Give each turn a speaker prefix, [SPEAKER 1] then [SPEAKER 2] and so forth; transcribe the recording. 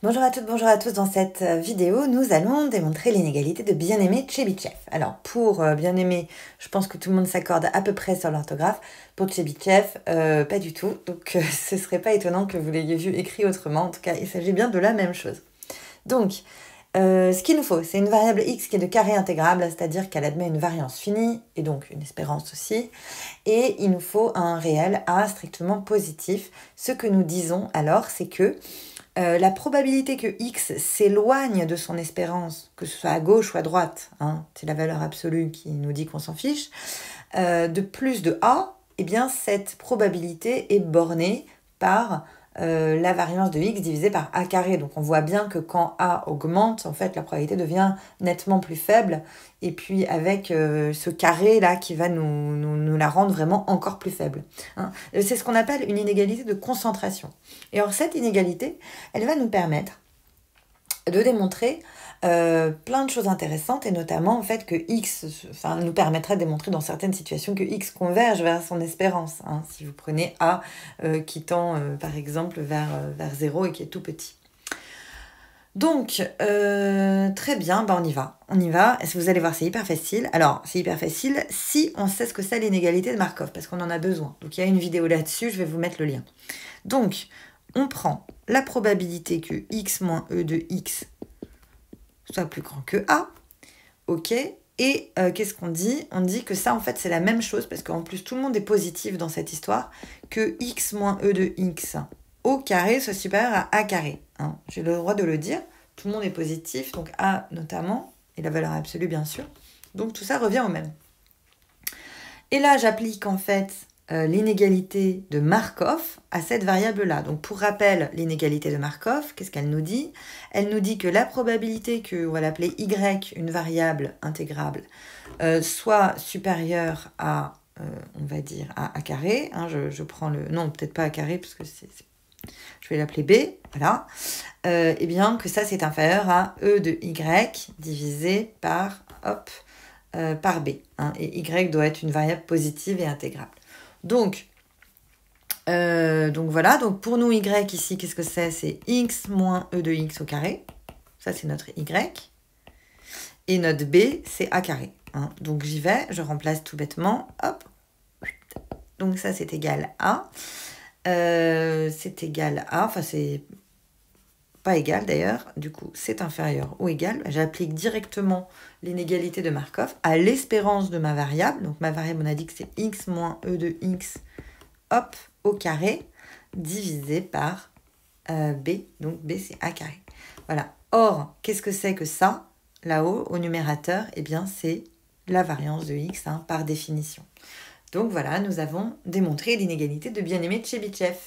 [SPEAKER 1] Bonjour à toutes, bonjour à tous. Dans cette vidéo, nous allons démontrer l'inégalité de Bien-Aimé Tchebychev. Alors, pour Bien-Aimé, je pense que tout le monde s'accorde à peu près sur l'orthographe. Pour Tchebychev, pas du tout. Donc, ce serait pas étonnant que vous l'ayez vu écrit autrement. En tout cas, il s'agit bien de la même chose. Donc, ce qu'il nous faut, c'est une variable x qui est de carré intégrable, c'est-à-dire qu'elle admet une variance finie, et donc une espérance aussi. Et il nous faut un réel a strictement positif. Ce que nous disons alors, c'est que la probabilité que x s'éloigne de son espérance, que ce soit à gauche ou à droite, hein, c'est la valeur absolue qui nous dit qu'on s'en fiche, de plus de a, eh bien cette probabilité est bornée par la variance de x divisée par a carré. Donc on voit bien que quand a augmente, en fait la probabilité devient nettement plus faible. Et puis avec ce carré là qui va nous la rendre vraiment encore plus faible. Hein. C'est ce qu'on appelle une inégalité de concentration. Et alors cette inégalité, elle va nous permettre de démontrer plein de choses intéressantes, et notamment en fait que x, nous permettrait de démontrer dans certaines situations que x converge vers son espérance. Hein, si vous prenez a qui tend par exemple vers 0 et qui est tout petit. Donc, très bien, on y va. On y va. Vous allez voir, c'est hyper facile. Alors, c'est hyper facile si on sait ce que c'est l'inégalité de Markov, parce qu'on en a besoin. Donc, il y a une vidéo là-dessus, je vais vous mettre le lien. Donc, on prend la probabilité que x moins e de x soit plus grand que a. OK. Et qu'est-ce qu'on dit? On dit que ça, en fait, c'est la même chose, parce qu'en plus, tout le monde est positif dans cette histoire, que x moins e de x au carré soit supérieur à a carré. Hein. J'ai le droit de le dire. Tout le monde est positif, donc a notamment, et la valeur absolue, bien sûr. Donc, tout ça revient au même. Et là, j'applique, en fait, l'inégalité de Markov à cette variable-là. Donc, pour rappel, l'inégalité de Markov, qu'est-ce qu'elle nous dit? Elle nous dit que la probabilité que, on va l'appeler y, une variable intégrable, soit supérieure à, on va dire, à a carré. Hein, je prends le... Non, peut-être pas a carré, parce que je vais l'appeler b, voilà. Et bien que ça, c'est inférieur à e de y divisé par, par b. Hein, et y doit être une variable positive et intégrable. Donc voilà, donc pour nous, y ici, qu'est-ce que c'est? C'est x moins e de x au carré. Ça, c'est notre y. Et notre b, c'est a carré. Hein. Donc j'y vais, je remplace tout bêtement. Hop. Donc ça, c'est égal à... c'est égal à... Enfin, c'est pas égal d'ailleurs. Du coup, c'est inférieur ou égal. J'applique directement l'inégalité de Markov à l'espérance de ma variable. Donc ma variable, on a dit que c'est x moins e de x, hop, au carré, divisé par b. Donc b, c'est a carré. Voilà. Or, qu'est-ce que c'est que ça? Là-haut, au numérateur, eh bien, c'est la variance de x, hein, par définition. Donc voilà, nous avons démontré l'inégalité de Bien-Aimé Tchebychev.